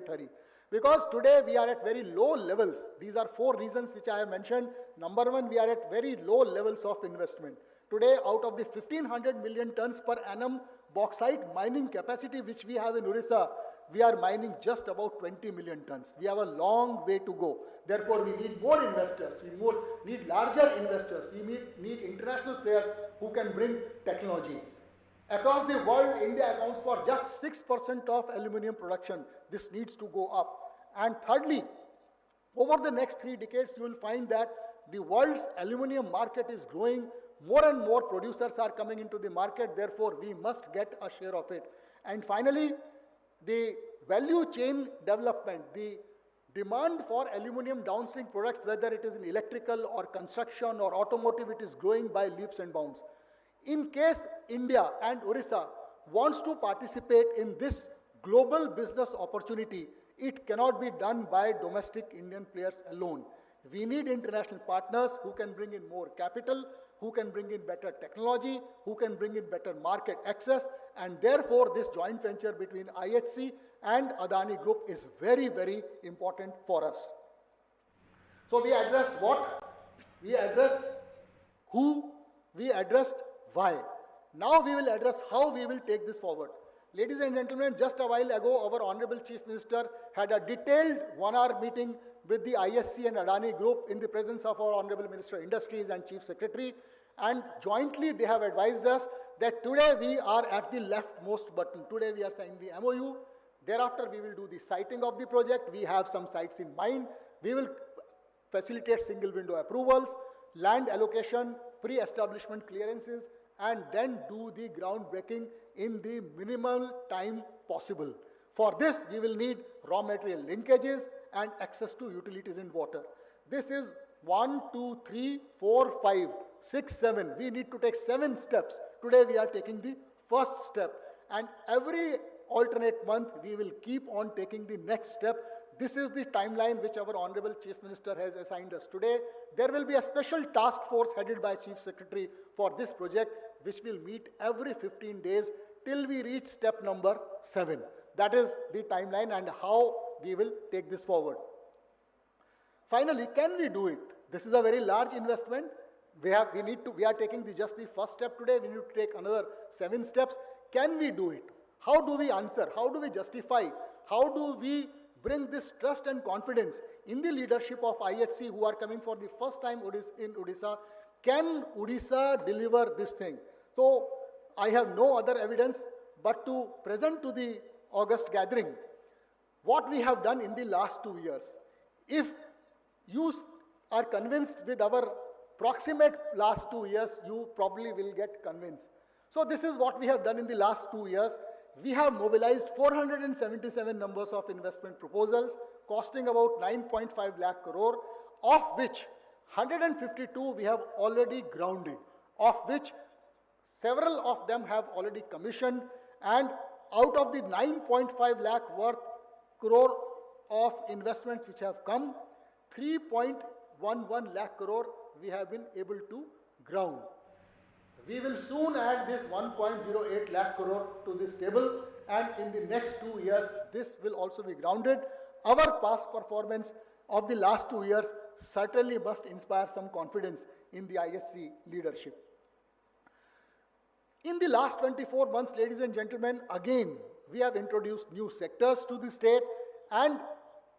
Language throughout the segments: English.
Project Hari. Because today we are at very low levels. These are 4 reasons which I have mentioned. Number 1, we are at very low levels of investment. Today, out of the 1500 million tons per annum bauxite mining capacity which we have in Odisha, we are mining just about 20 million tons. We have a long way to go. Therefore, we need more investors. We need larger investors. We need international players who can bring technology. Across the world, India accounts for just 6% of aluminium production. This needs to go up. And thirdly, over the next 3 decades, you will find that the world's aluminium market is growing. More and more producers are coming into the market. Therefore, we must get a share of it. And finally, the value chain development, the demand for aluminium downstream products, whether it is in electrical or construction or automotive, it is growing by leaps and bounds. In case India and Odisha wants to participate in this global business opportunity, it cannot be done by domestic Indian players alone. We need international partners who can bring in more capital, who can bring in better technology, who can bring in better market access, and therefore this joint venture between IHC and Adani Group is very, very important for us. So we addressed what? We addressed who? We addressed why. Now we will address how we will take this forward. Ladies and gentlemen, just a while ago, our Honorable Chief Minister had a detailed 1-hour meeting with the ISC and Adani Group in the presence of our Honorable Minister of Industries and Chief Secretary. And jointly they have advised us that today we are at the leftmost button. Today we are signing the MoU. Thereafter we will do the siting of the project. We have some sites in mind. We will facilitate single window approvals, land allocation, pre-establishment clearances, and then do the groundbreaking in the minimal time possible. For this, we will need raw material linkages and access to utilities and water. This is 1, 2, 3, 4, 5, 6, 7. We need to take 7 steps. Today, we are taking the first step. And every alternate month, we will keep on taking the next step. This is the timeline which our Honorable Chief Minister has assigned us today. There will be a special task force headed by Chief Secretary for this project, which will meet every 15 days till we reach step number 7. That is the timeline and how we will take this forward. Finally, can we do it? This is a very large investment. We are taking just the first step today. We need to take another 7 steps. Can we do it? How do we answer? How do we justify? How do we bring this trust and confidence in the leadership of IHC who are coming for the first time in Odisha? Can Odisha deliver this thing? So I have no other evidence but to present to the August gathering what we have done in the last 2 years. If you are convinced with our proximate last 2 years, you probably will get convinced. So this is what we have done in the last 2 years. We have mobilized 477 numbers of investment proposals costing about 9.5 lakh crore, of which 152 we have already grounded, of which several of them have already commissioned, and out of the 9.5 lakh worth crore of investments which have come, 3.11 lakh crore we have been able to ground. We will soon add this 1.08 lakh crore to this table, and in the next 2 years, this will also be grounded. Our past performance of the last 2 years certainly must inspire some confidence in the ISC leadership. In the last 24 months, ladies and gentlemen, again, we have introduced new sectors to the state, and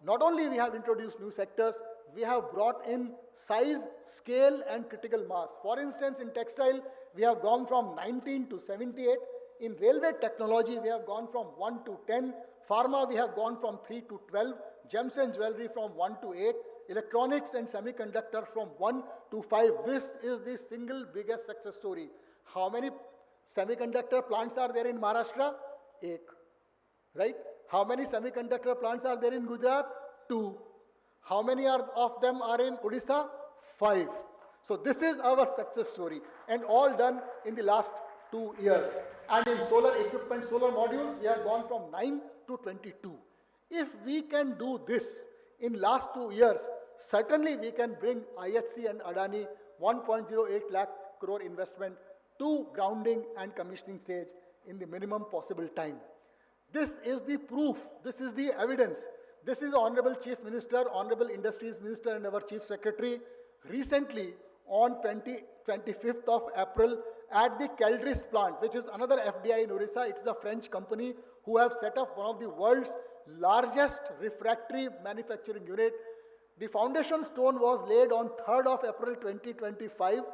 not only we have introduced new sectors, we have brought in size, scale and critical mass. For instance, in textile, we have gone from 19 to 78. In railway technology, we have gone from 1 to 10. Pharma, we have gone from 3 to 12. Gems and jewelry from 1 to 8. Electronics and semiconductor from 1 to 5. This is the single biggest success story. How many semiconductor plants are there in Maharashtra? 1. Right? How many semiconductor plants are there in Gujarat? 2. How many of them are in Odisha? 5. So this is our success story, and all done in the last 2 years. And in solar equipment, solar modules, we have gone from 9 to 22. If we can do this in last 2 years, certainly we can bring IHC and Adani 1.08 lakh crore investment to grounding and commissioning stage in the minimum possible time. This is the proof, this is the evidence This is Honorable Chief Minister, Honorable Industries Minister and our Chief Secretary recently on 25th of April at the Caldris plant, which is another FDI in Odisha. It is a French company who have set up one of the world's largest refractory manufacturing unit. The foundation stone was laid on 3rd of April 2025.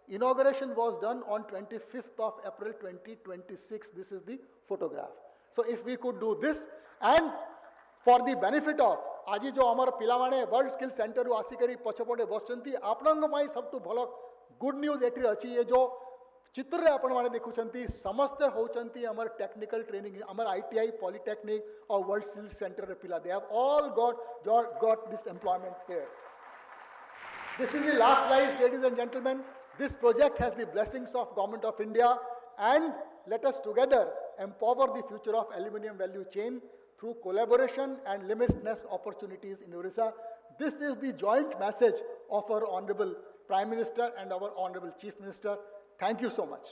Inauguration was done on 25th of April 2026. This is the photograph. So if we could do this, and for the benefit of आज जो आमर पिलामाने world skill centre रु आसिकरी पछपटे बसचंती आपनंग माई सबटु भलो good news eighty अछि ये जो चित्र रे आपण माने देखुचंती समस्त होचंती हमर टेक्निकल ट्रेनिंग हमर आईटीआई पॉलिटेक्निक और वर्ल्ड स्किल सेंटर रे पिला they have all got this employment here. This is the last slide, ladies and gentlemen. This project has the blessings of Government of India, and let us together empower the future of aluminium value chain through collaboration and limitless opportunities in Odisha. This is the joint message of our Honorable Prime Minister and our Honorable Chief Minister. Thank you so much.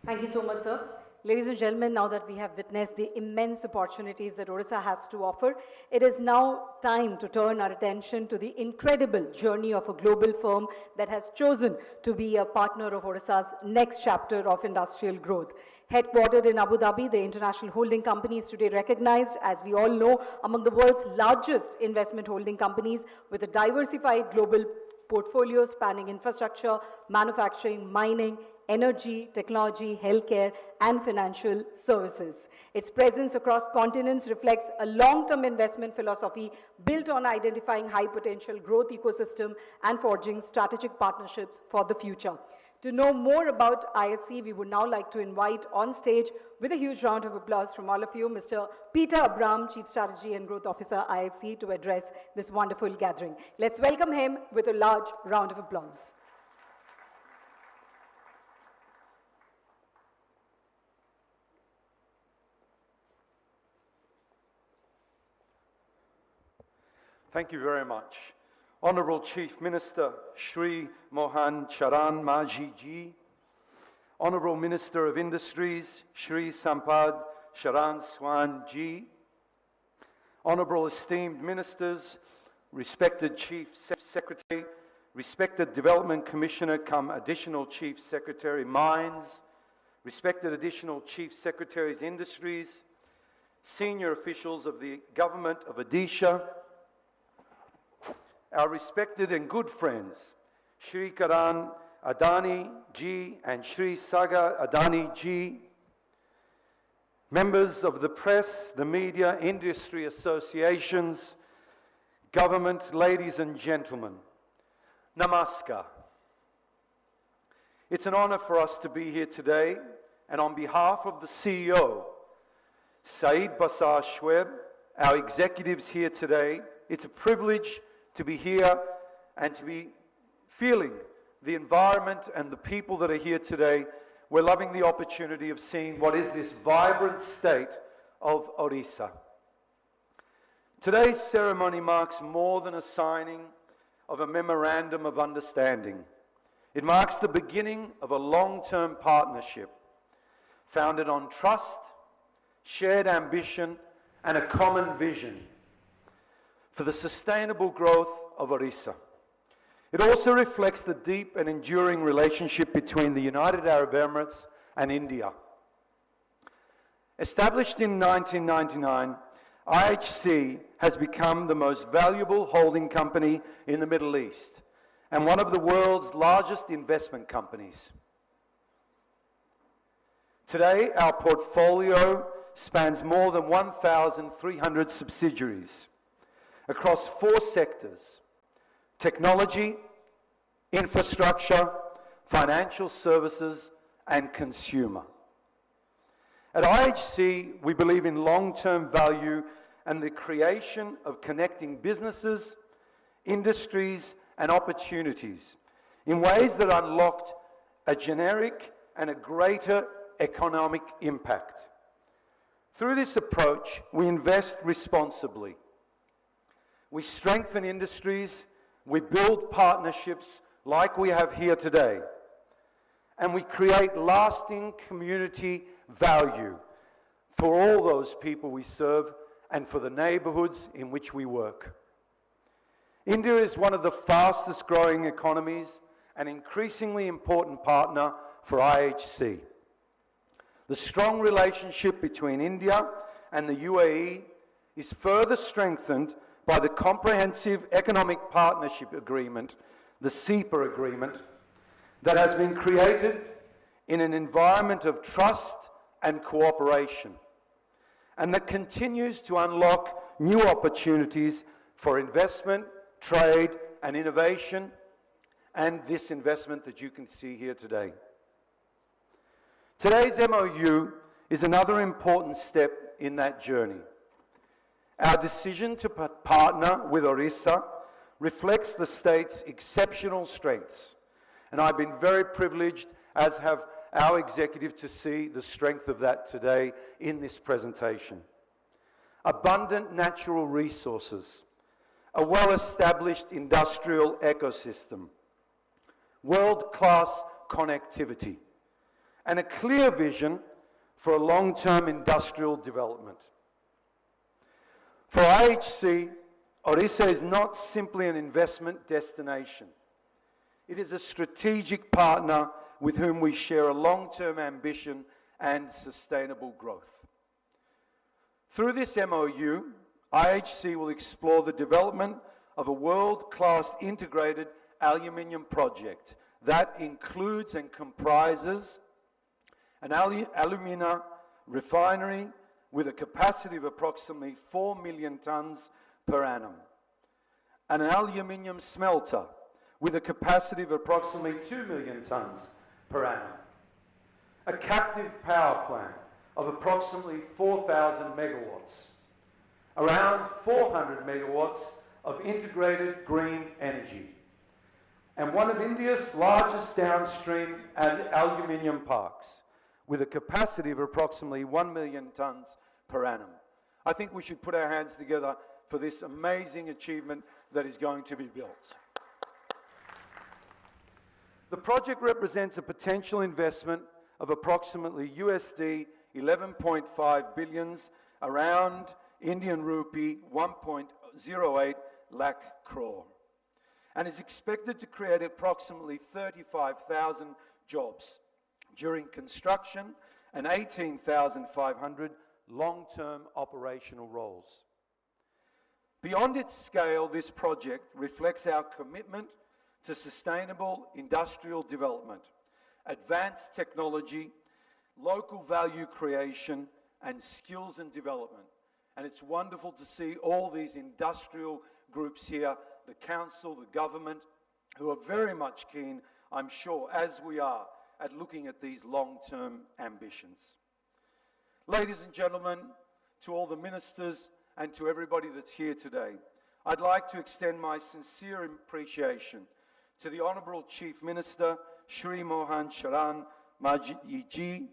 Thank you so much, sir. Ladies and gentlemen, now that we have witnessed the immense opportunities that Odisha has to offer, it is now time to turn our attention to the incredible journey of a global firm that has chosen to be a partner of Odisha's next chapter of industrial growth. Headquartered in Abu Dhabi, the international holding company is today recognized, as we all know, among the world's largest investment holding companies with a diversified global portfolio spanning infrastructure, manufacturing, mining, energy, technology, healthcare, and financial services. Its presence across continents reflects a long-term investment philosophy built on identifying high-potential growth ecosystem and forging strategic partnerships for the future. To know more about IHC, we would now like to invite on stage, with a huge round of applause from all of you, Mr. Peter Abram, Chief Strategy and Growth Officer, IHC, to address this wonderful gathering. Let's welcome him with a large round of applause. Thank you very much. Honourable Chief Minister Shri Mohan Charan Maji Ji, Honourable Minister of Industries Shri Sampad Charan Swan Ji, Honourable esteemed Ministers, respected Chief Secretary, respected Development Commissioner cum Additional Chief Secretary Mines, respected Additional Chief Secretaries Industries, senior officials of the Government of Odisha, our respected and good friends, Shri Karan Adani Ji and Shri Sagar Adani Ji, members of the press, the media, industry associations, government, ladies and gentlemen, Namaskar. It's an honor for us to be here today, and on behalf of the CEO, Saeed Basar Shweb, our executives here today, it's a privilege to be here and to be feeling the environment and the people that are here today. We're loving the opportunity of seeing what is this vibrant state of Odisha. Today's ceremony marks more than a signing of a memorandum of understanding. It marks the beginning of a long-term partnership founded on trust, shared ambition, and a common vision for the sustainable growth of Odisha. It also reflects the deep and enduring relationship between the United Arab Emirates and India. Established in 1999, IHC has become the most valuable holding company in the Middle East and one of the world's largest investment companies. Today, our portfolio spans more than 1,300 subsidiaries across 4 sectors: technology, infrastructure, financial services, and consumer. At IHC, we believe in long-term value and the creation of connecting businesses, industries, and opportunities in ways that unlocked a generic and a greater economic impact. Through this approach, we invest responsibly. We strengthen industries, we build partnerships like we have here today, and we create lasting community value for all those people we serve, and for the neighborhoods in which we work. India is one of the fastest growing economies, an increasingly important partner for IHC. The strong relationship between India and the UAE is further strengthened by the Comprehensive Economic Partnership Agreement, the CEPA agreement, that has been created in an environment of trust and cooperation, and that continues to unlock new opportunities for investment, trade, and innovation, and this investment that you can see here today. Today's MoU is another important step in that journey. Our decision to partner with Odisha reflects the state's exceptional strengths, and I've been very privileged, as have our executive, to see the strength of that today in this presentation. Abundant natural resources, a well-established industrial ecosystem, world-class connectivity, and a clear vision for a long-term industrial development. For IHC, Odisha is not simply an investment destination. It is a strategic partner with whom we share a long-term ambition and sustainable growth. Through this MoU, IHC will explore the development of a world-class integrated aluminium project that includes and comprises an alumina refinery with a capacity of approximately 4 million tonnes per annum, and an aluminium smelter with a capacity of approximately 2 million tonnes per annum, a captive power plant of approximately 4,000 megawatts, around 400 megawatts of integrated green energy, and one of India's largest downstream aluminium parks, with a capacity of approximately 1 million tonnes per annum. I think we should put our hands together for this amazing achievement that is going to be built. The project represents a potential investment of approximately USD 11.5 billion, around Indian rupee 1.08 lakh crore, and is expected to create approximately 35,000 jobs during construction and 18,500 long-term operational roles. Beyond its scale, this project reflects our commitment to sustainable industrial development, advanced technology, local value creation, and skills and development. And it's wonderful to see all these industrial groups here, the council, the government, who are very much keen, I'm sure, as we are, at looking at these long-term ambitions. Ladies and gentlemen, to all the ministers and to everybody that's here today, I'd like to extend my sincere appreciation to the Honourable Chief Minister, Shri Mohan Charan Maji Ji,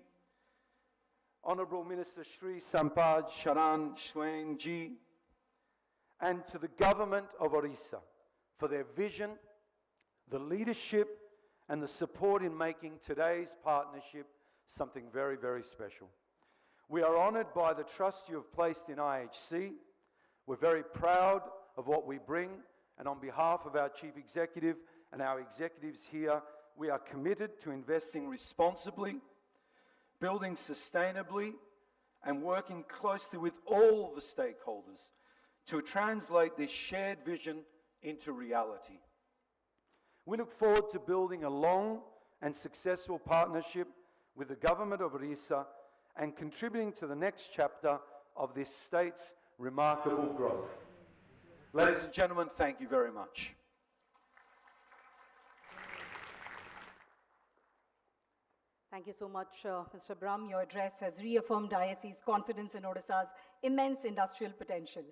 Honourable Minister Shri Sampad Charan Swain Ji, and to the Government of Odisha for their vision, the leadership, and the support in making today's partnership something very, very special. We are honoured by the trust you have placed in IHC. We're very proud of what we bring, and on behalf of our Chief Executive and our executives here, we are committed to investing responsibly, building sustainably, and working closely with all the stakeholders to translate this shared vision into reality. We look forward to building a long and successful partnership with the Government of Odisha and contributing to the next chapter of this state's remarkable growth. Ladies and gentlemen, thank you very much. Thank you so much, Mr. Brahm. Your address has reaffirmed ISC's confidence in Odisha's immense industrial potential.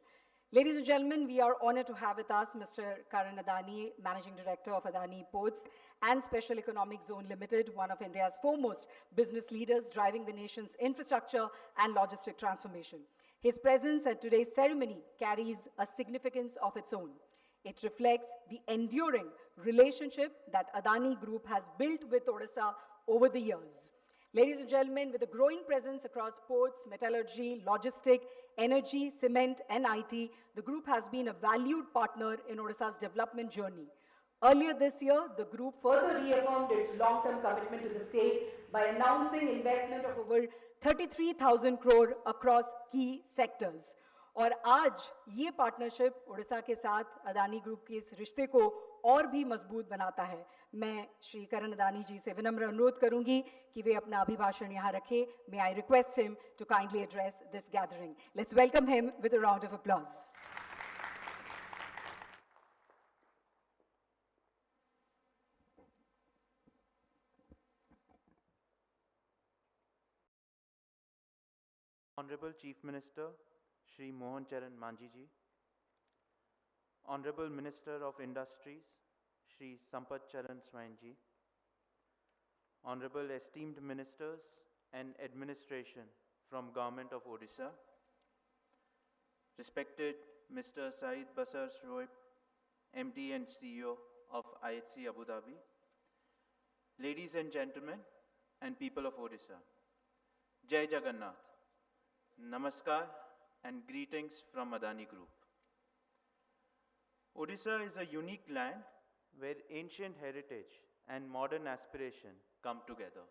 Ladies and gentlemen, we are honored to have with us Mr. Karan Adani, Managing Director of Adani Ports and Special Economic Zone Limited, one of India's foremost business leaders driving the nation's infrastructure and logistic transformation. His presence at today's ceremony carries a significance of its own. It reflects the enduring relationship that Adani Group has built with Odisha over the years. Ladies and gentlemen, with a growing presence across ports, metallurgy, logistic, energy, cement, and IT, the group has been a valued partner in Odisha's development journey. Earlier this year, the group further reaffirmed its long-term commitment to the state by announcing investment of over 33,000 crore across key sectors. और आज ये partnership Orissa के साथ Adani group के इस रिश्ते को और भी मजबूत बनाता है। मैं श्री करण अदानी जी से विनम्र अनुरोध करूंगी कि वे अपना अभिभाषण यहाँ रखें। May I request him to kindly address this gathering. Let's welcome him with a round of applause. Honorable Chief Minister, Shri Mohan Charan Manji ji, Honorable Minister of Industries, Shri Sampath Charan Swain ji, Honorable esteemed Ministers and Administration from Government of Odisha, respected Mr. Saeed Basar Shoaib, MD and CEO of IHC Abu Dhabi, ladies and gentlemen and people of Odisha, Jai Jagannath, Namaskar and greetings from Adani Group. Odisha is a unique land where ancient heritage and modern aspiration come together.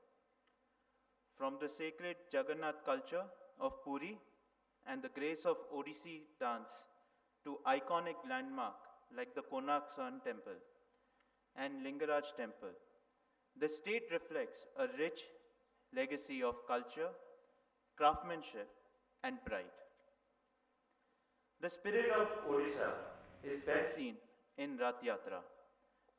From the sacred Jagannath culture of Puri and the grace of Odissi dance to iconic landmark like the Konark Sun Temple and Lingaraj Temple, the state reflects a rich legacy of culture, craftsmanship, and pride. The spirit of Odisha is best seen in Rath Yatra,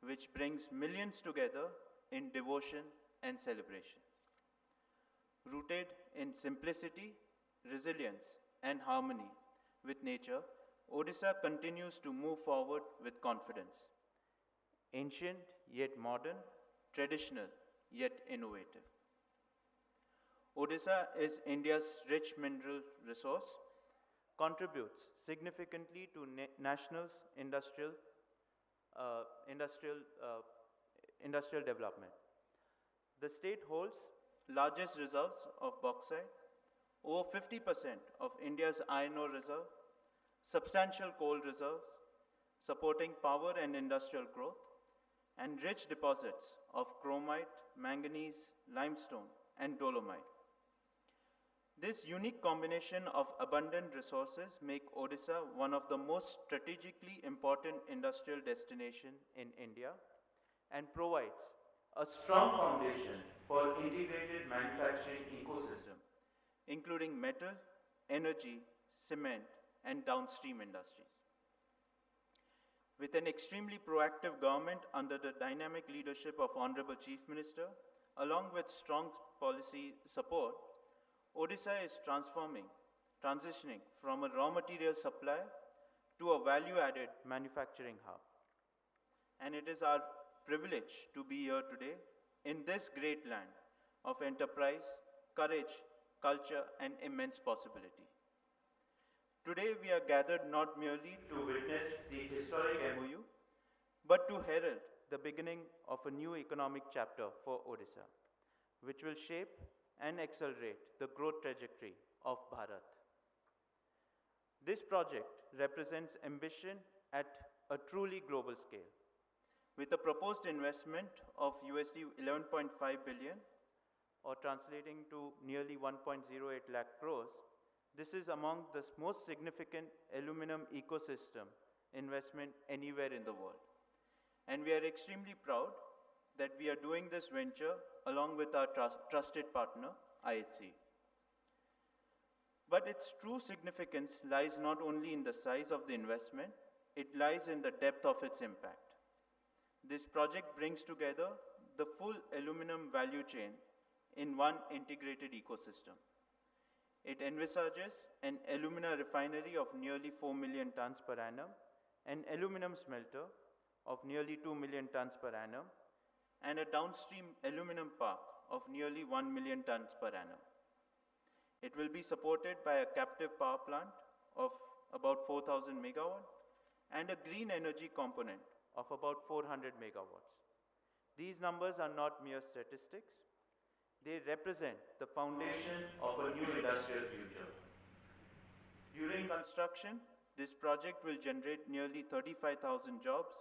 which brings millions together in devotion and celebration. Rooted in simplicity, resilience, and harmony with nature, Odisha continues to move forward with confidence. Ancient yet modern, traditional yet innovative. Odisha is India's rich mineral resource, contributes significantly to national's industrial development. The state holds largest reserves of bauxite, over 50% of India's iron ore reserve, substantial coal reserves, supporting power and industrial growth, and rich deposits of chromite, manganese, limestone, and dolomite. This unique combination of abundant resources make Odisha one of the most strategically important industrial destinations in India and provides a strong foundation for integrated manufacturing ecosystem, including metal, energy, cement, and downstream industries. With an extremely proactive government under the dynamic leadership of Honorable Chief Minister, along with strong policy support, Odisha is transitioning from a raw material supplier to a value-added manufacturing hub. And it is our privilege to be here today in this great land of enterprise, courage, culture, and immense possibility. Today we are gathered not merely to witness the historic MoU, but to herald the beginning of a new economic chapter for Odisha, which will shape and accelerate the growth trajectory of Bharat. This project represents ambition at a truly global scale. With a proposed investment of USD 11.5 billion, or translating to nearly 1.08 lakh crores, this is among the most significant aluminum ecosystem investment anywhere in the world. And we are extremely proud that we are doing this venture along with our trusted partner, IHC. But its true significance lies not only in the size of the investment, it lies in the depth of its impact. This project brings together the full aluminum value chain in one integrated ecosystem. It envisages an alumina refinery of nearly 4 million tons per annum, an aluminum smelter of nearly 2 million tons per annum, and a downstream aluminum park of nearly 1 million tons per annum. It will be supported by a captive power plant of about 4,000 megawatt and a green energy component of about 400 megawatts. These numbers are not mere statistics. They represent the foundation of a new industrial future. During construction, this project will generate nearly 35,000 jobs,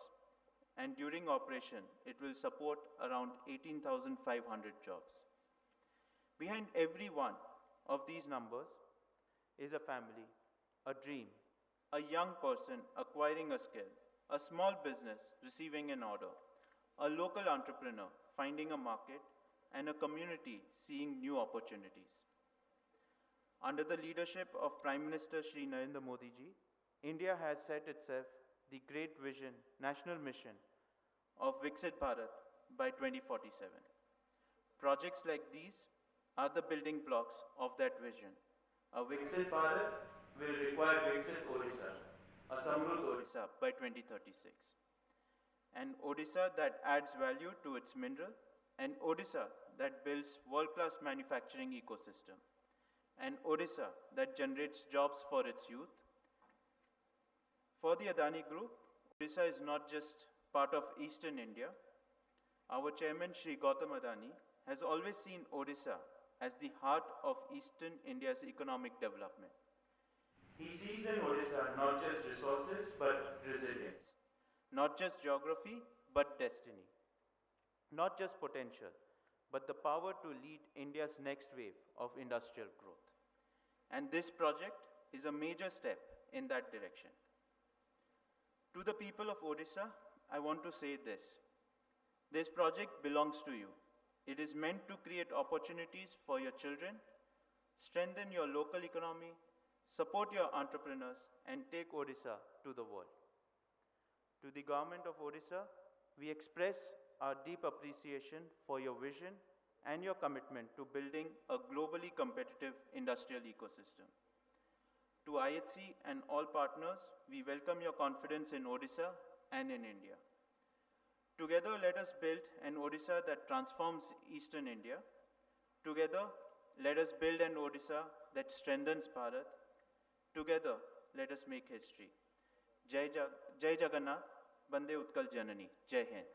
and during operation, it will support around 18,500 jobs. Behind every one of these numbers is a family, a dream, a young person acquiring a skill, a small business receiving an order, a local entrepreneur finding a market, and a community seeing new opportunities. Under the leadership of Prime Minister Shri Narendra Modi ji, India has set itself the great vision, national mission of Viksit Bharat by 2047. Projects like these are the building blocks of that vision. A Viksit Bharat will require Viksit Odisha, a Samruddh Odisha by 2036. An Odisha that adds value to its mineral, an Odisha that builds world-class manufacturing ecosystem, an Odisha that generates jobs for its youth. For the Adani Group, Odisha is not just part of Eastern India. Our chairman, Shri Gautam Adani, has always seen Odisha as the heart of Eastern India's economic development. He sees in Odisha not just resources, but resilience. Not just geography, but destiny. Not just potential, but the power to lead India's next wave of industrial growth. And this project is a major step in that direction. To the people of Odisha, I want to say this. This project belongs to you. It is meant to create opportunities for your children, strengthen your local economy, support your entrepreneurs, and take Odisha to the world. To the government of Odisha, we express our deep appreciation for your vision and your commitment to building a globally competitive industrial ecosystem. To IHC and all partners, we welcome your confidence in Odisha and in India. Together, let us build an Odisha that transforms Eastern India. Together, let us build an Odisha that strengthens Bharat. Together, let us make history. Jai Jagannath, Bande Utkal Janani. Jai Hind.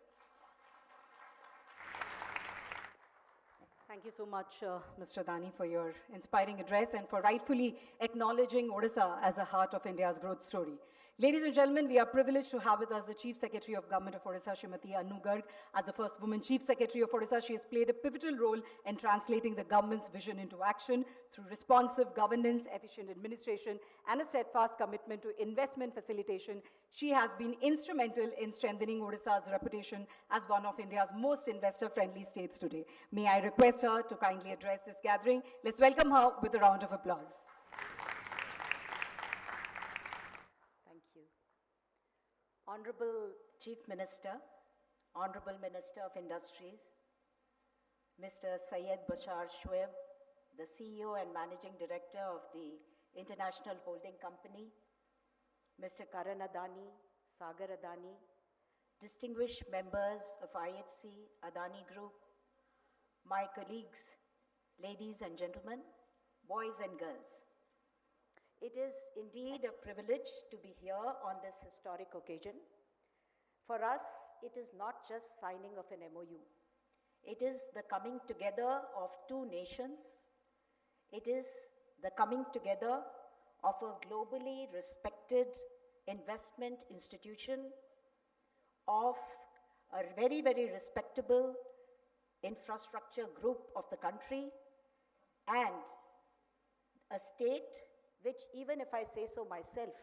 Thank you so much, Mr. Adani, for your inspiring address and for rightfully acknowledging Odisha as the heart of India's growth story. Ladies and gentlemen, we are privileged to have with us the Chief Secretary of Government of Odisha, Srimati Annu Garg. As the first woman Chief Secretary of Odisha, she has played a pivotal role in translating the government's vision into action through responsive governance, efficient administration, and a steadfast commitment to investment facilitation. She has been instrumental in strengthening Odisha's reputation as one of India's most investor-friendly states today. May I request her to kindly address this gathering. Let's welcome her with a round of applause. Thank you. Honorable Chief Minister, Honorable Minister of Industries, Mr. Syed Bashar Shoaib, the CEO and Managing Director of the International Holding Company, Mr. Karan Adani, Sagar Adani, distinguished members of IHC, Adani Group, my colleagues, ladies and gentlemen, boys and girls. It is indeed a privilege to be here on this historic occasion. For us, it is not just signing of an MoU. It is the coming together of two nations. It is the coming together of a globally respected investment institution, of a very, very respectable infrastructure group of the country, and a state which, even if I say so myself,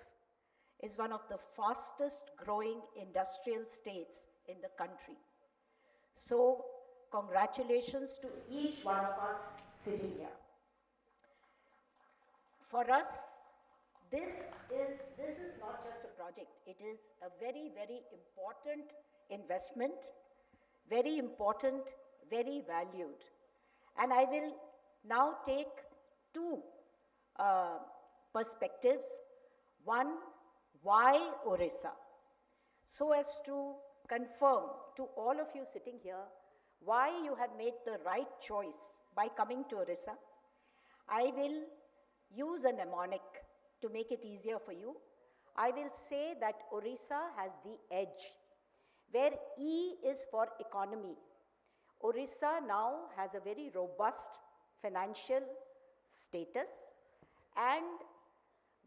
is one of the fastest growing industrial states in the country. So, congratulations to each one of us sitting here. For us, this is not just a project. It is a very, very important investment, very important, very valued. And I will now take two perspectives. One, why Odisha? So as to confirm to all of you sitting here why you have made the right choice by coming to Odisha. I will use a mnemonic to make it easier for you. I will say that Odisha has the edge, where E is for economy. Odisha now has a very robust financial status, and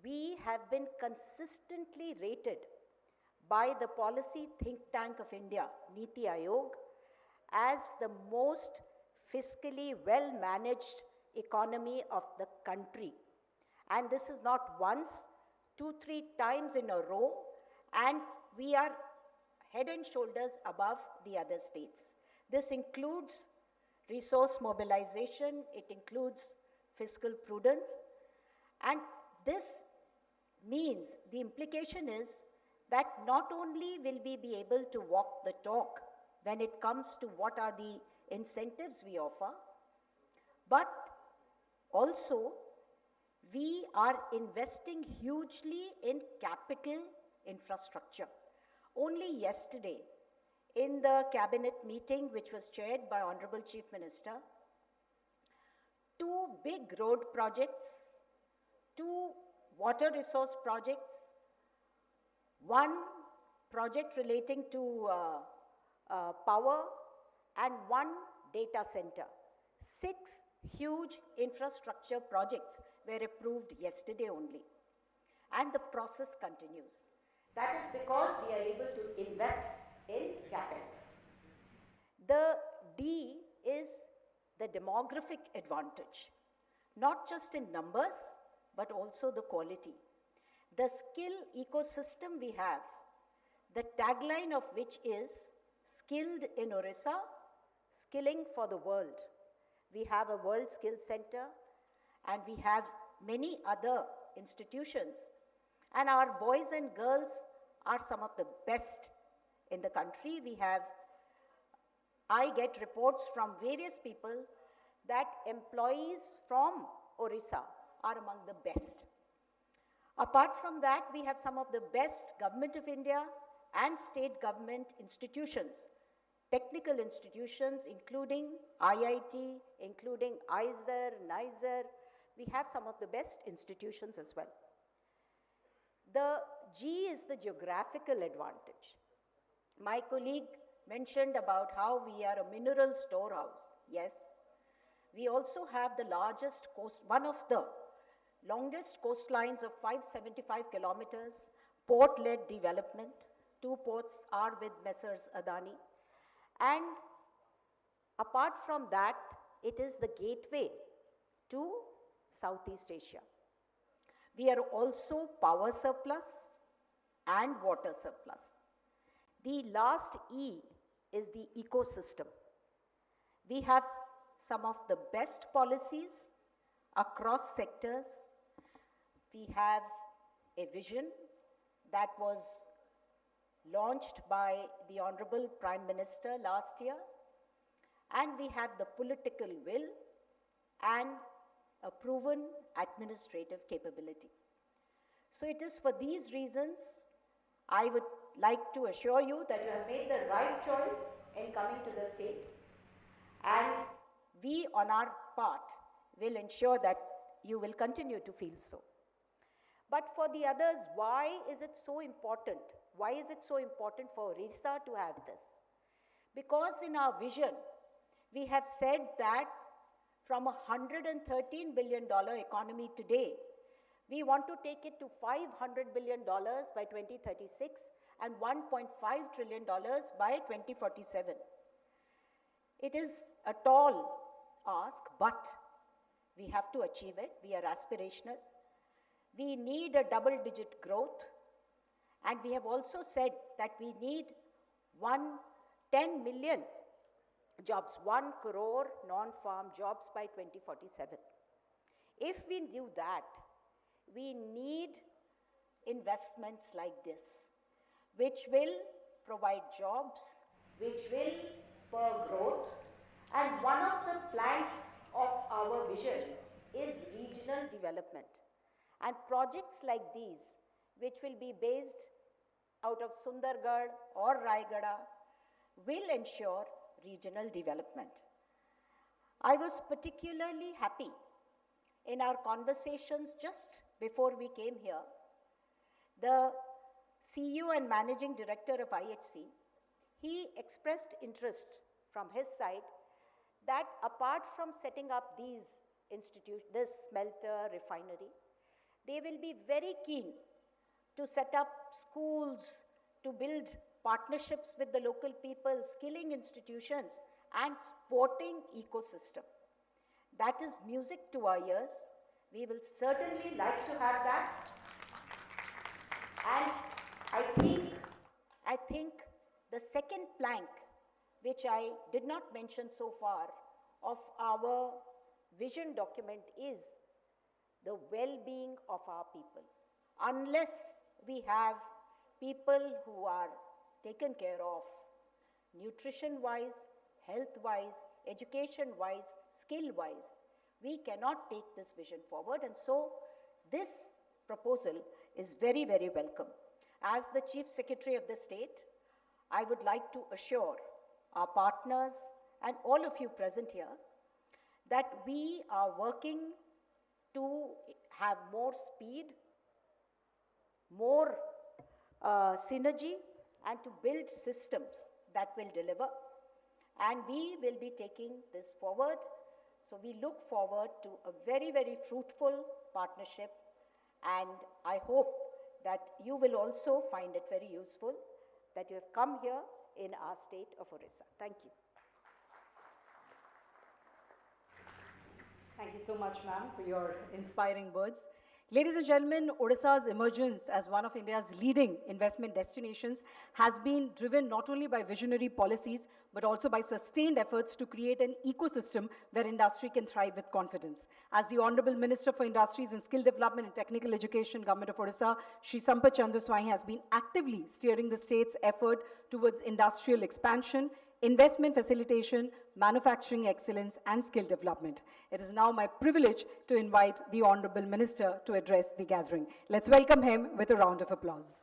we have been consistently rated by the policy think tank of India, Niti Aayog, as the most fiscally well-managed economy of the country. And this is not once, 2-3 times in a row, and we are head and shoulders above the other states. This includes resource mobilization, it includes fiscal prudence, and this means, the implication is that not only will we be able to walk the talk when it comes to what are the incentives we offer, but also we are investing hugely in capital infrastructure. Only yesterday, in the cabinet meeting which was chaired by Honorable Chief Minister, 2 big road projects, 2 water resource projects, 1 project relating to power, and 1 data center. 6 huge infrastructure projects were approved yesterday only. And the process continues. That is because we are able to invest in capex. The D is the demographic advantage, not just in numbers, but also the quality. The skill ecosystem we have, the tagline of which is skilled in Odisha, skilling for the world. We have a World Skills Center, and we have many other institutions. And our boys and girls are some of the best in the country. I get reports from various people that employees from Odisha are among the best. Apart from that, we have some of the best Government of India and state government institutions, technical institutions, including IIT, including ISER, NISER. We have some of the best institutions as well. The G is the geographical advantage. My colleague mentioned about how we are a mineral storehouse. Yes, we also have the largest coast, one of the longest coastlines of 575 kilometers, port-led development. 2 ports are with Messrs. Adani. And apart from that, it is the gateway to Southeast Asia. We are also power surplus and water surplus. The last E is the ecosystem. We have some of the best policies across sectors. We have a vision that was launched by the Honorable Prime Minister last year, and we have the political will and a proven administrative capability. So it is for these reasons I would like to assure you that you have made the right choice in coming to the state, and we on our part will ensure that you will continue to feel so. But for the others, why is it so important? Why is it so important for Odisha to have this? Because in our vision, we have said that from a $113 billion economy today, we want to take it to $500 billion by 2036 and $1.5 trillion by 2047. It is a tall ask, but we have to achieve it. We are aspirational. We need a double-digit growth, and we have also said that we need 10 million jobs, 1 crore non-farm jobs by 2047. If we do that, we need investments like this, which will provide jobs, which will spur growth, and one of the planks of our vision is regional development. And projects like these, which will be based out of Sundargarh or Raigada, will ensure regional development. I was particularly happy in our conversations just before we came here. The CEO and Managing Director of IHC, he expressed interest from his side that apart from setting up this smelter refinery, they will be very keen to set up schools, to build partnerships with the local people, skilling institutions, and sporting ecosystem. That is music to our ears. We will certainly like to have that. And I think the second plank, which I did not mention so far, of our vision document is the well-being of our people. Unless we have people who are taken care of, nutrition-wise, health-wise, education-wise, skill-wise, we cannot take this vision forward. And so this proposal is very, very welcome. As the Chief Secretary of the state, I would like to assure our partners and all of you present here that we are working to have more speed, more synergy, and to build systems that will deliver. And we will be taking this forward. So we look forward to a very, very fruitful partnership. And I hope that you will also find it very useful that you have come here in our state of Odisha. Thank you. Thank you so much, ma'am, for your inspiring words. Ladies and gentlemen, Odisha's emergence as one of India's leading investment destinations has been driven not only by visionary policies, but also by sustained efforts to create an ecosystem where industry can thrive with confidence. As the Honorable Minister for Industries and Skill Development and Technical Education, Government of Odisha, Shri Sampath Chandraswamy has been actively steering the state's effort towards industrial expansion, investment facilitation, manufacturing excellence, and skill development. It is now my privilege to invite the Honorable Minister to address the gathering. Let's welcome him with a round of applause.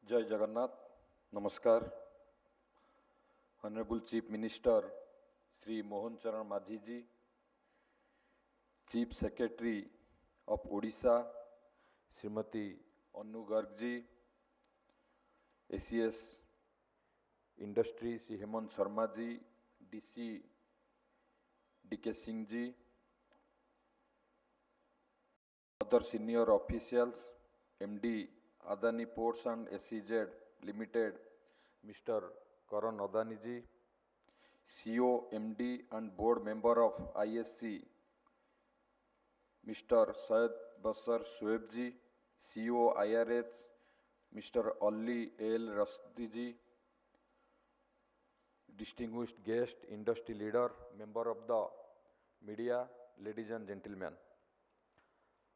Jai Jagannath, Namaskar. Honorable Chief Minister, Sri Mohan Charan Majhi ji, Chief Secretary of Odisha, Srimati Anu Garg ji, ACS Industry, Sri Hemant Sharma ji, DC DK Singh ji, other senior officials, MD Adani Ports and SEZ Limited, Mr. Karan Adani ji, CEO, MD and board member of ISC, Mr. Syed Basar Shoaib ji, CEO IRH, Mr. Ali El Rasdi ji, distinguished guest, industry leader, member of the media, ladies and gentlemen.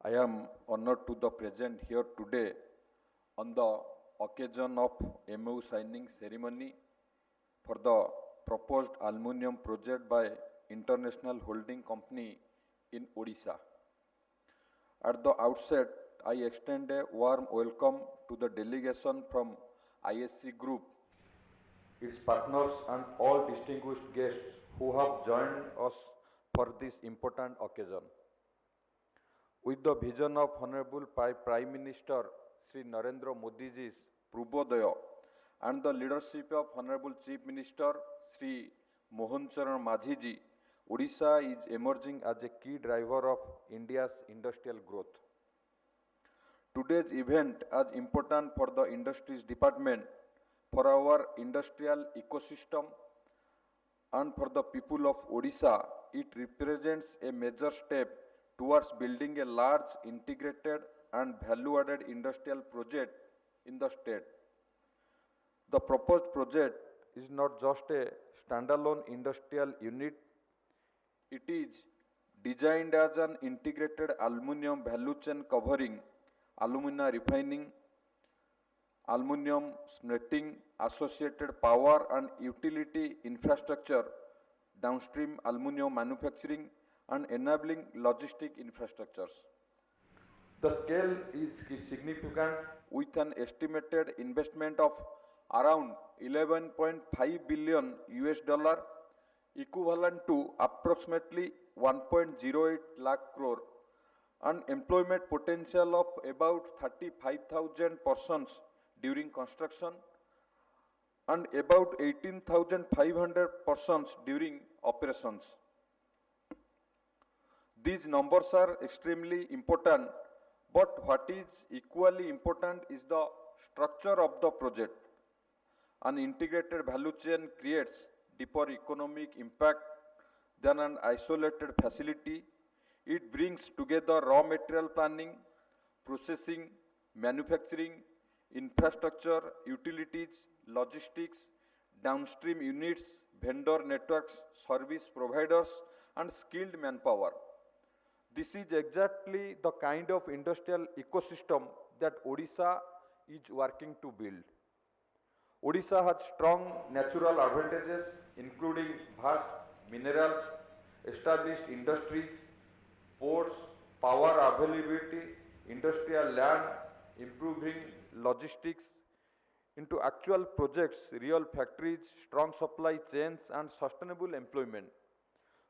I am honored to be present here today on the occasion of MoU signing ceremony for the proposed aluminium project by International Holding Company in Odisha. At the outset, I extend a warm welcome to the delegation from ISC Group, its partners and all distinguished guests who have joined us for this important occasion. With the vision of Honorable Prime Minister Sri Narendra Modi ji's Purvodaya and the leadership of Honorable Chief Minister Sri Mohan Charan Majhi ji, Odisha is emerging as a key driver of India's industrial growth. Today's event is important for the industries department, for our industrial ecosystem, and for the people of Odisha. It represents a major step towards building a large, integrated and value-added industrial project in the state. The proposed project is not just a standalone industrial unit. It is designed as an integrated aluminium value chain covering alumina refining, aluminium smelting, associated power and utility infrastructure, downstream aluminium manufacturing, and enabling logistic infrastructures. The scale is significant, with an estimated investment of around $11.5 billion, equivalent to approximately 1.08 lakh crore, and employment potential of about 35,000 persons during construction and about 18,500 persons during operations. These numbers are extremely important, but what is equally important is the structure of the project. An integrated value chain creates deeper economic impact than an isolated facility. It brings together raw material planning, processing, manufacturing, infrastructure, utilities, logistics, downstream units, vendor networks, service providers, and skilled manpower. This is exactly the kind of industrial ecosystem that Odisha is working to build. Odisha has strong natural advantages, including vast minerals, established industries, ports, power availability, industrial land, improving logistics, into actual projects, real factories, strong supply chains, and sustainable employment.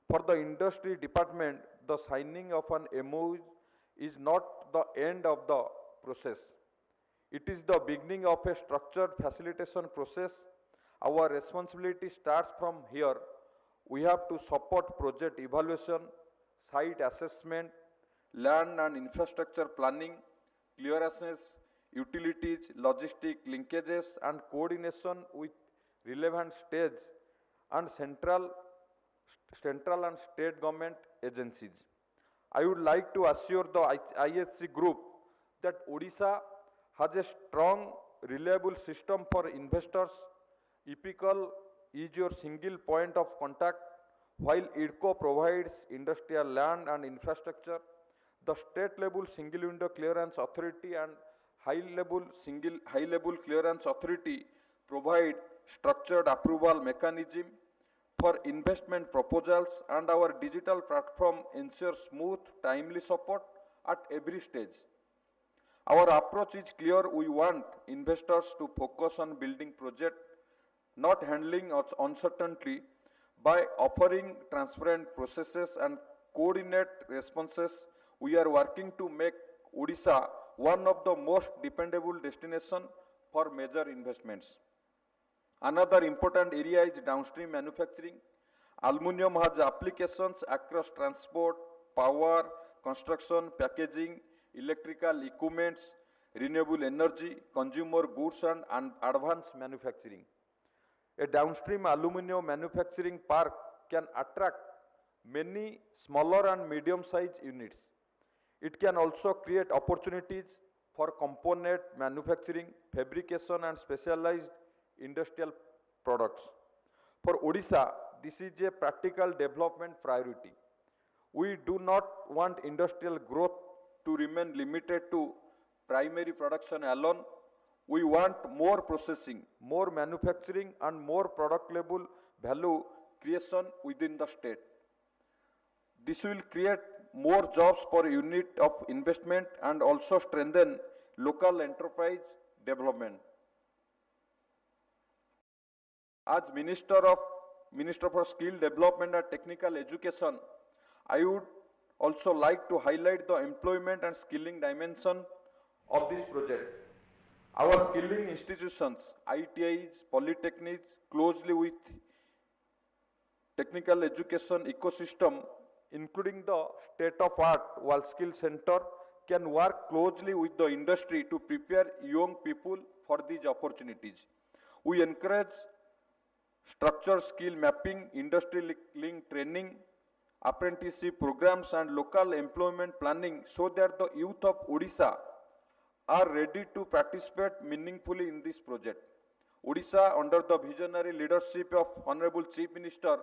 For the industry department, the signing of an MoU is not the end of the process. It is the beginning of a structured facilitation process. Our responsibility starts from here. We have to support project evaluation, site assessment, land and infrastructure planning, clearances, utilities, logistic linkages, and coordination with relevant states and central and state government agencies. I would like to assure the ISC group that Odisha has a strong, reliable system for investors. EPICL is your single point of contact, while IDCO provides industrial land and infrastructure. The state level single window clearance authority and high level clearance authority provide structured approval mechanism for investment proposals, and our digital platform ensures smooth, timely support at every stage. Our approach is clear. We want investors to focus on building project, not handling uncertainty. By offering transparent processes and coordinate responses, we are working to make Odisha one of the most dependable destinations for major investments. Another important area is downstream manufacturing. Aluminium has applications across transport, power, construction, packaging, electrical equipments, renewable energy, consumer goods, and advanced manufacturing. A downstream aluminium manufacturing park can attract many smaller and medium-sized units. It can also create opportunities for component manufacturing, fabrication, and specialized industrial products. For Odisha, this is a practical development priority. We do not want industrial growth to remain limited to primary production alone. We want more processing, more manufacturing, and more product level value creation within the state. This will create more jobs per unit of investment and also strengthen local enterprise development. As Minister for Skill Development and Technical Education, I would also like to highlight the employment and skilling dimension of this project. Our skilling institutions, ITIs, polytechnics, closely with technical education ecosystem, including the state-of-art World Skill Center, can work closely with the industry to prepare young people for these opportunities. We encourage structured skill mapping, industry-linked training, apprenticeship programs, and local employment planning so that the youth of Odisha are ready to participate meaningfully in this project. Odisha, under the visionary leadership of Honorable Chief Minister,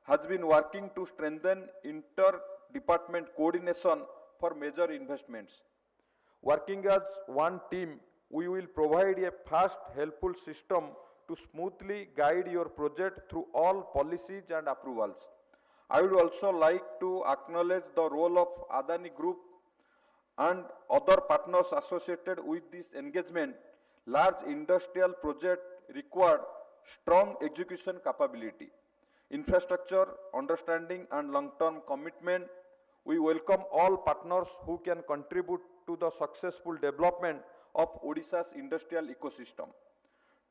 has been working to strengthen inter-department coordination for major investments. Working as one team, we will provide a fast, helpful system to smoothly guide your project through all policies and approvals. I would also like to acknowledge the role of Adani Group and other partners associated with this engagement. Large industrial projects require strong execution capability, infrastructure, understanding, and long-term commitment. We welcome all partners who can contribute to the successful development of Odisha's industrial ecosystem.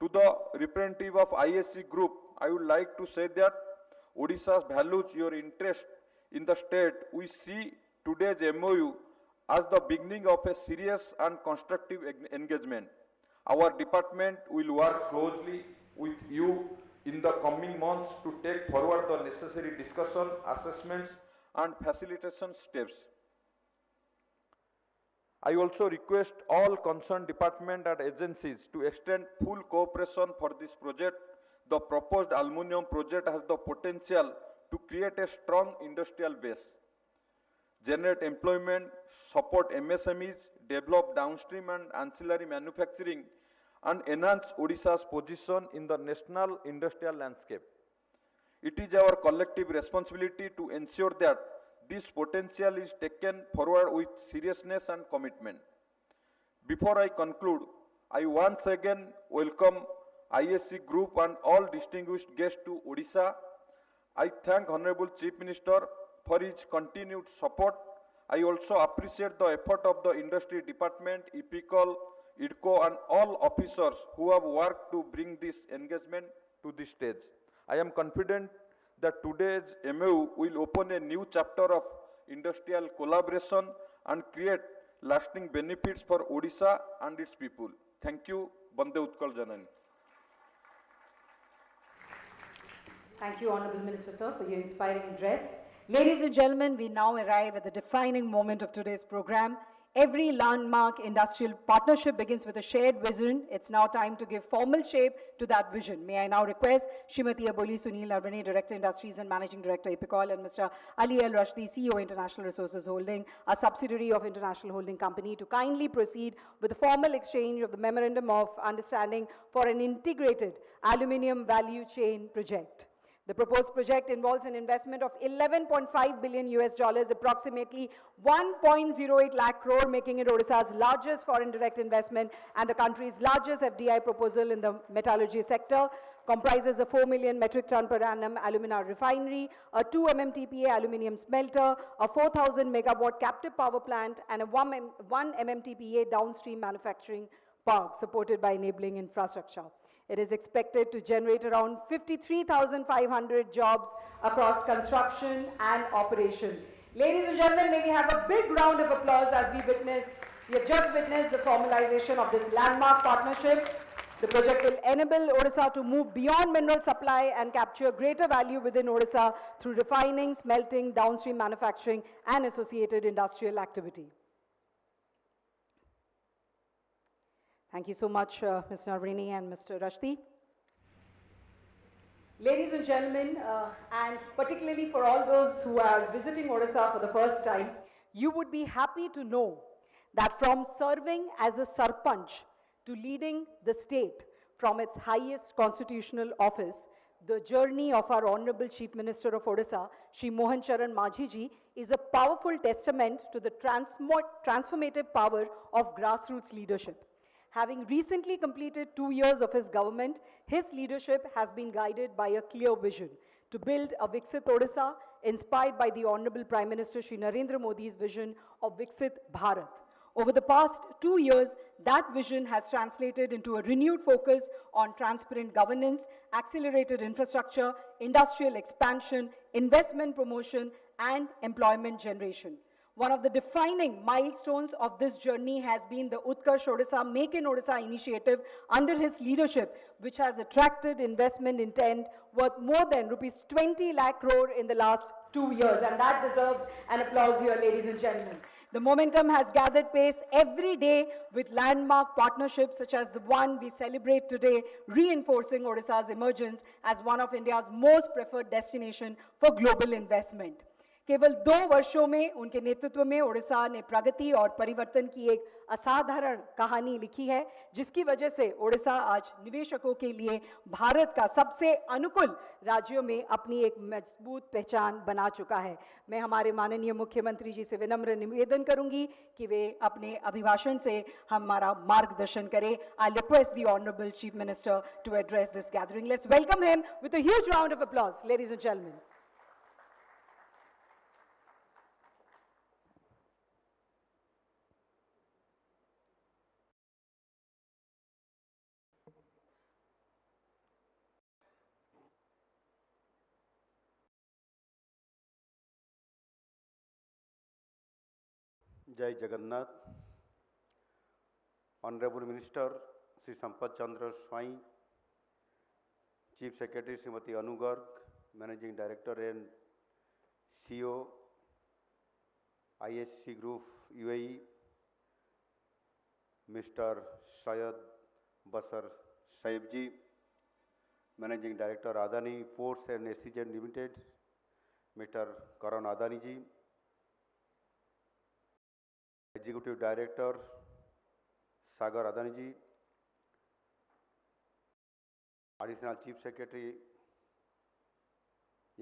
To the representative of ISC Group, I would like to say that Odisha values your interest in the state. We see today's MoU as the beginning of a serious and constructive engagement. Our department will work closely with you in the coming months to take forward the necessary discussion, assessments, and facilitation steps. I also request all concerned departments and agencies to extend full cooperation for this project. The proposed aluminium project has the potential to create a strong industrial base, generate employment, support MSMEs, develop downstream and ancillary manufacturing, and enhance Odisha's position in the national industrial landscape. It is our collective responsibility to ensure that this potential is taken forward with seriousness and commitment. Before I conclude, I once again welcome ISC Group and all distinguished guests to Odisha. I thank Honorable Chief Minister for his continued support. I also appreciate the effort of the Industry Department, EPICOL, IDCO, and all officers who have worked to bring this engagement to this stage. I am confident that today's MoU will open a new chapter of industrial collaboration and create lasting benefits for Odisha and its people. Thank you. Bande Utkal Janani. Thank you, Honorable Minister, sir, for your inspiring address. Ladies and gentlemen, we now arrive at the defining moment of today's program. Every landmark industrial partnership begins with a shared vision. It's now time to give formal shape to that vision. May I now request Srimati Aboli Sunil Arvane, Director Industries and Managing Director, EPICOL, and Mr. Ali El Rashdi, CEO, International Resources Holding, a subsidiary of International Holding Company, to kindly proceed with the formal exchange of the Memorandum of Understanding for an integrated aluminium value chain project. The proposed project involves an investment of $11.5 billion US, approximately 1.08 lakh crore, making it Odisha's largest foreign direct investment and the country's largest FDI proposal in the metallurgy sector. Comprises a 4 million metric ton per annum alumina refinery, a 2 MMTPA aluminium smelter, a 4,000 megawatt captive power plant, and a 1 MMTPA downstream manufacturing park supported by enabling infrastructure. It is expected to generate around 53,500 jobs across construction and operation. Ladies and gentlemen, may we have a big round of applause as we have just witnessed the formalization of this landmark partnership. The project will enable Odisha to move beyond mineral supply and capture greater value within Odisha through refining, smelting, downstream manufacturing, and associated industrial activity. Thank you so much, Mr. Arvane and Mr. Rashdi. Ladies and gentlemen, and particularly for all those who are visiting Odisha for the first time, you would be happy to know that from serving as a sarpanch to leading the state from its highest constitutional office, the journey of our Honorable Chief Minister of Odisha, Shri Mohan Charan Majhi ji, is a powerful testament to the transformative power of grassroots leadership. Having recently completed 2 years of his government, his leadership has been guided by a clear vision to build a Viksit Odisha, inspired by the Honorable Prime Minister Shri Narendra Modi's vision of Viksit Bharat. Over the past 2 years, that vision has translated into a renewed focus on transparent governance, accelerated infrastructure, industrial expansion, investment promotion, and employment generation. One of the defining milestones of this journey has been the Utkarsh Odisha Make in Odisha initiative under his leadership, which has attracted investment intent worth more than ₹20 lakh crore in the last 2 years. And that deserves an applause here, ladies and gentlemen. The momentum has gathered pace every day with landmark partnerships such as the one we celebrate today, reinforcing Odisha's emergence as one of India's most preferred destination for global investment. केवल 2 वर्षों में उनके नेतृत्व में ओडिशा ने प्रगति और परिवर्तन की एक असाधारण कहानी लिखी है, जिसकी वजह से ओडिशा आज निवेशकों के लिए भारत का सबसे अनुकूल राज्यों में अपनी एक मजबूत पहचान बना चुका है। मैं हमारे माननीय मुख्यमंत्री जी से विनम्र निवेदन करूंगी कि वे अपने अभिभाषण से हमारा मार्गदर्शन करें। I request the Honorable Chief Minister to address this gathering. Let's welcome him with a huge round of applause, ladies and gentlemen. Jai Jagannath, Honorable Minister Sri Sampath Chandra Swai, Chief Secretary Srimati Anu Garg, Managing Director and CEO, ISC Group UAE, Mr. Syed Basar Saibji, Managing Director Adani Ports and SEZ Limited, Mr. Karan Adani ji, Executive Director Sagar Adani ji, Additional Chief Secretary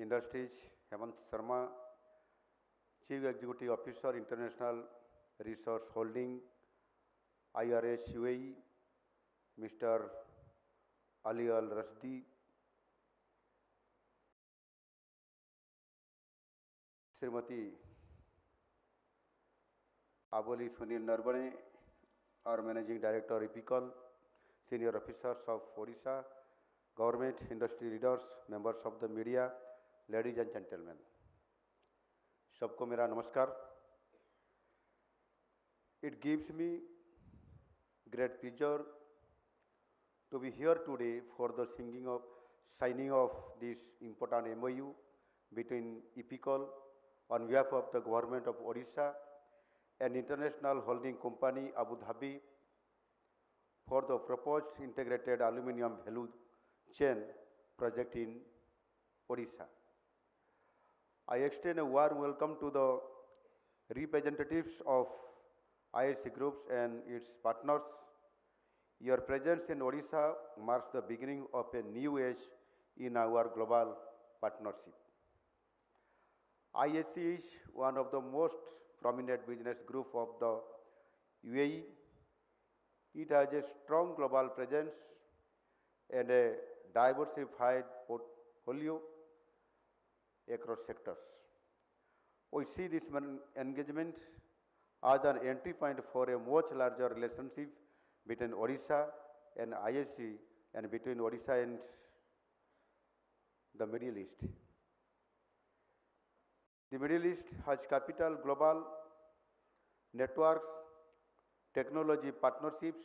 Industries Hemant Sharma, Chief Executive Officer International Research Holding IRS UAE, Mr. Ali Al Rasdi, Srimati Aboli Sunil Narbane, our Managing Director EPICOL, Senior Officers of Odisha Government, Industry Leaders, Members of the Media, Ladies and Gentlemen. सबको मेरा नमस्कार. It gives me great pleasure to be here today for the signing of this important MoU between EPICOL on behalf of the Government of Odisha and International Holding Company Abu Dhabi for the proposed integrated aluminium value chain project in Odisha. I extend a warm welcome to the representatives of ISC groups and its partners. Your presence in Odisha marks the beginning of a new age in our global partnership. ISC is one of the most prominent business group of the UAE. It has a strong global presence and a diversified portfolio across sectors. We see this engagement as an entry point for a much larger relationship between Odisha and ISC and between Odisha and the Middle East. The Middle East has capital global networks, technology partnerships,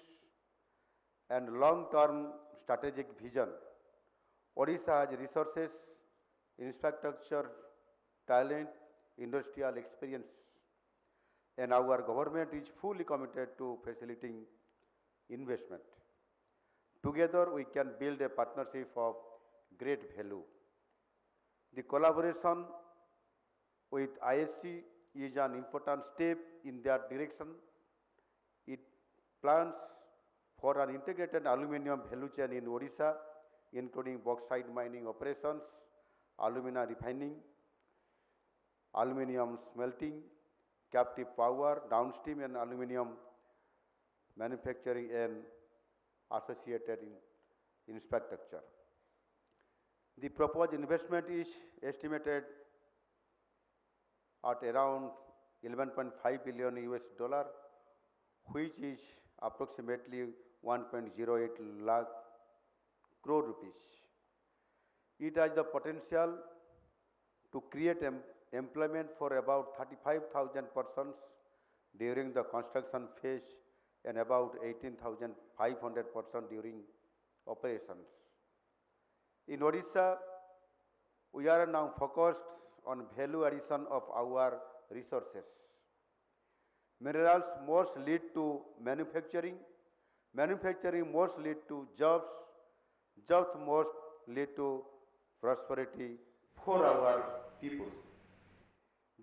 and long-term strategic vision. Odisha has resources, infrastructure, talent, industrial experience, and our government is fully committed to facilitating investment. Together, we can build a partnership of great value. The collaboration with ISC is an important step in that direction. It plans for an integrated aluminium value chain in Odisha, including bauxite mining operations, alumina refining, aluminium smelting, captive power, downstream and aluminium manufacturing and associated infrastructure. The proposed investment is estimated at around 11.5 billion US dollar, which is approximately 1.08 lakh crore rupees. It has the potential to create employment for about 35,000 persons during the construction phase and about 18,500 persons during operations. In Odisha, we are now focused on value addition of our resources. Minerals must lead to manufacturing, manufacturing must lead to jobs, jobs must lead to prosperity for our people.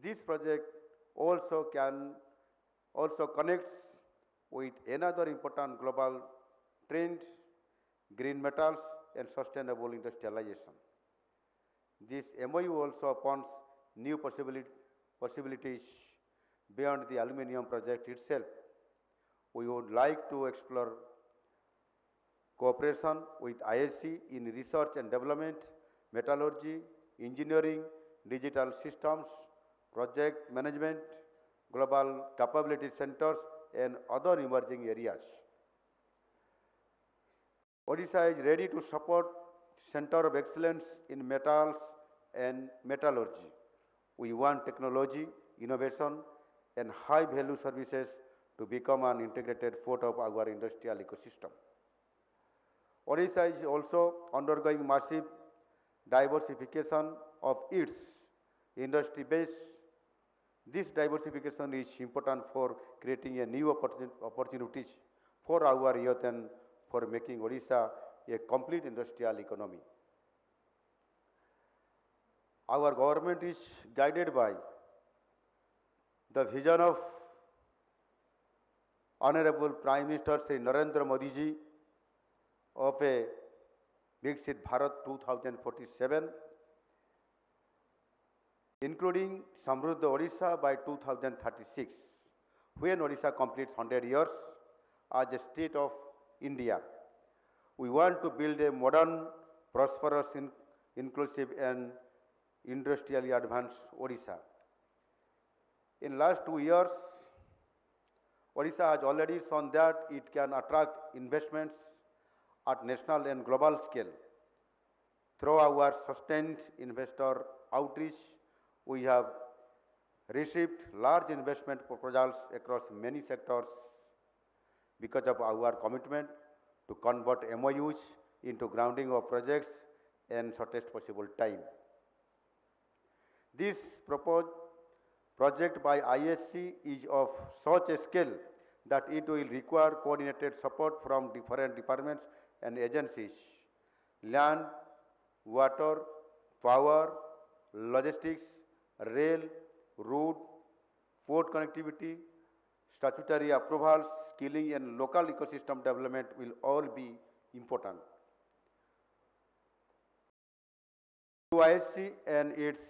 This project also connects with another important global trend, green metals and sustainable industrialization. This MoU also opens new possibilities beyond the aluminium project itself. We would like to explore cooperation with ISC in research and development, metallurgy, engineering, digital systems, project management, global capability centers, and other emerging areas. Odisha is ready to support Center of Excellence in Metals and Metallurgy. We want technology, innovation, and high value services to become an integrated part of our industrial ecosystem. Odisha is also undergoing massive diversification of its industry base. This diversification is important for creating a new opportunities for our youth and for making Odisha a complete industrial economy. Our government is guided by the vision of Honorable Prime Minister Shri Narendra Modi ji of a Viksit Bharat 2047, including Samruddha Odisha by 2036, when Odisha completes 100 years as a state of India. We want to build a modern, prosperous, inclusive and industrially advanced Odisha. In last 2 years, Odisha has already shown that it can attract investments at national and global scale. Through our sustained investor outreach, we have received large investment proposals across many sectors because of our commitment to convert MoUs into grounding of projects in shortest possible time. This proposed project by ISC is of such a scale that it will require coordinated support from different departments and agencies: land, water, power, logistics, rail, road, port connectivity, statutory approvals, skilling and local ecosystem development will all be important. To ISC and its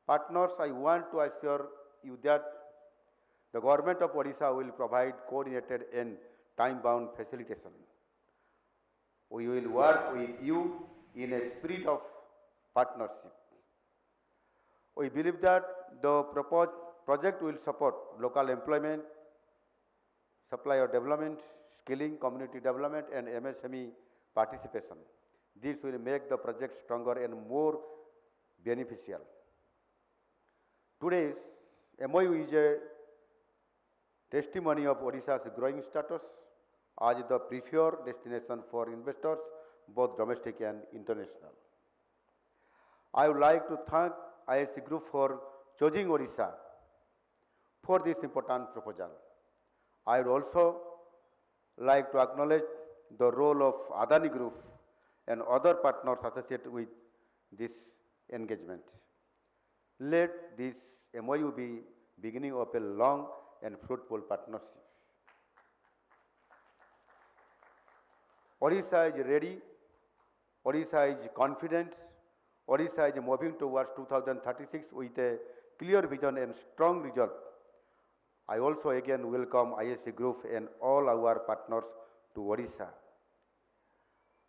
partners, I want to assure you that the Government of Odisha will provide coordinated and time-bound facilitation. We will work with you in a spirit of partnership. We believe that the proposed project will support local employment, supplier development, skilling, community development and MSME participation. This will make the project stronger and more beneficial. Today's MoU is a testimony of Odisha's growing status as the preferred destination for investors, both domestic and international. I would like to thank ISC Group for choosing Odisha for this important proposal. I would also like to acknowledge the role of Adani Group and other partners associated with this engagement. Let this MoU be beginning of a long and fruitful partnership. Odisha is ready, Odisha is confident, Odisha is moving towards 2036 with a clear vision and strong resolve. I also again welcome ISC Group and all our partners to Odisha.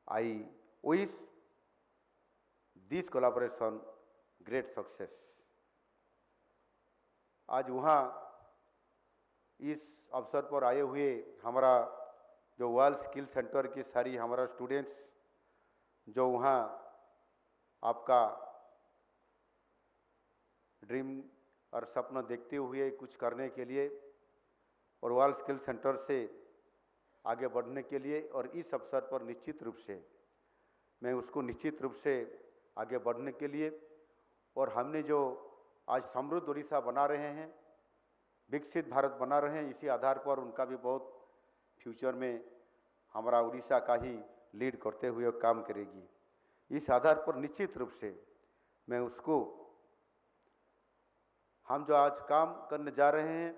I wish this collaboration great success. आज वहाँ इस अवसर पर आए हुए हमारा जो world skill centre की सारी हमारा स्टूडेंट्स जो वहाँ आपका ड्रीम और सपना देखते हुए कुछ करने के लिए और वर्ल्ड स्किल सेंटर से आगे बढ़ने के लिए और इस अवसर पर निश्चित रूप से मैं उसको निश्चित रूप से आगे बढ़ने के लिए और हमने जो आज समृद्ध उड़ीसा बना रहे हैं, विकसित भारत बना रहे हैं, इसी आधार पर उनका भी बहुत फ्यूचर में हमारा उड़ीसा का ही लीड करते हुए काम करेगी। इस आधार पर निश्चित रूप से मैं उसको हम जो आज काम करने जा रहे हैं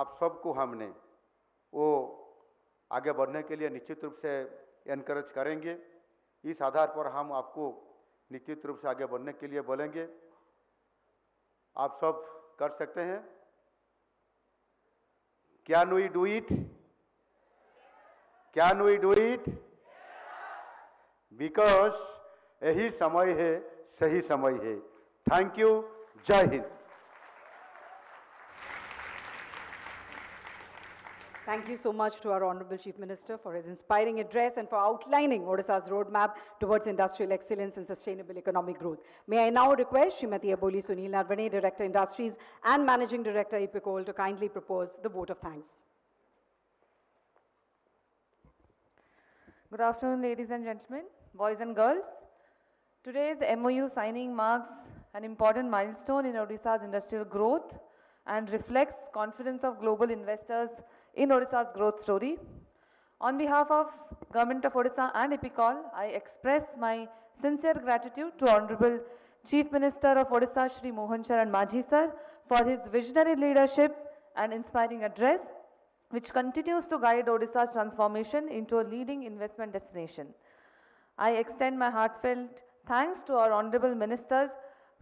आप सबको हमने वो आगे बढ़ने के लिए निश्चित रूप से एनकरेज करेंगे। इस आधार पर हम आपको निश्चित रूप से आगे बढ़ने के लिए बोलेंगे। आप सब कर सकते हैं। Can we do it? Can we do it? Because यही समय है, सही समय है। थैंक यू, जय Hind. Thank you so much to our Honorable Chief Minister for his inspiring address and for outlining Odisha's roadmap towards industrial excellence and sustainable economic growth. May I now request Srimati Aboli Sunil Narvane, Director Industries and Managing Director EPICOL, to kindly propose the vote of thanks. Good afternoon, ladies and gentlemen, boys and girls. Today's MoU signing marks an important milestone in Odisha's industrial growth and reflects confidence of global investors in Odisha's growth story. On behalf of Government of Odisha and EPICOL, I express my sincere gratitude to Honorable Chief Minister of Odisha, Shri Mohan Charan Majhi sir, for his visionary leadership and inspiring address, which continues to guide Odisha's transformation into a leading investment destination. I extend my heartfelt thanks to our Honorable Ministers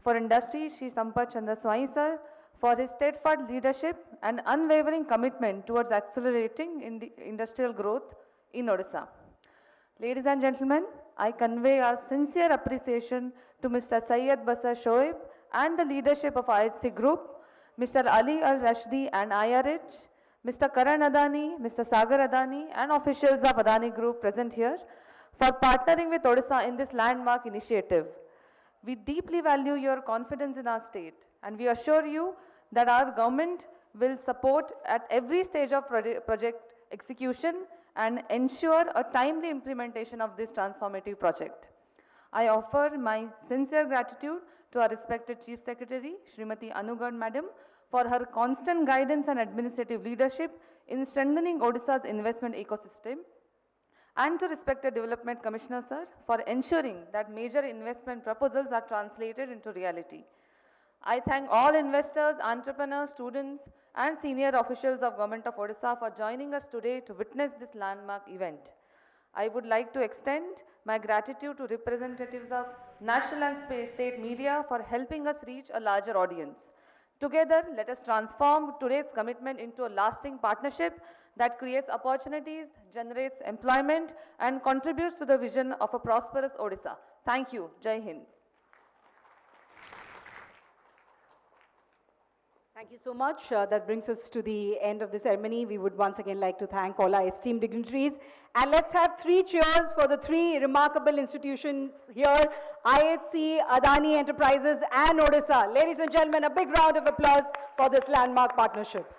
for Industry, Shri Sampath Chandra Swai sir, for his steadfast leadership and unwavering commitment towards accelerating industrial growth in Odisha. Ladies and gentlemen, I convey our sincere appreciation to Mr. Syed Basar Shoaib and the leadership of IHC Group, Mr. Ali Al Rashdi and IRH, Mr. Karan Adani, Mr. Sagar Adani and officials of Adani Group present here for partnering with Odisha in this landmark initiative. We deeply value your confidence in our state and we assure you that our government will support at every stage of project execution and ensure a timely implementation of this transformative project. I offer my sincere gratitude to our respected Chief Secretary, Srimati Anugarh Madam, for her constant guidance and administrative leadership in strengthening Odisha's investment ecosystem, and to respected Development Commissioner sir for ensuring that major investment proposals are translated into reality. I thank all investors, entrepreneurs, students and senior officials of Government of Odisha for joining us today to witness this landmark event. I would like to extend my gratitude to representatives of national and state media for helping us reach a larger audience. Together, let us transform today's commitment into a lasting partnership that creates opportunities, generates employment and contributes to the vision of a prosperous Odisha. Thank you. Jai Hind. Thank you so much. That brings us to the end of the ceremony. We would once again like to thank all our esteemed dignitaries. And let's have 3 cheers for the 3 remarkable institutions here, IHC, Adani Enterprises and Odisha. Ladies and gentlemen, a big round of applause for this landmark partnership.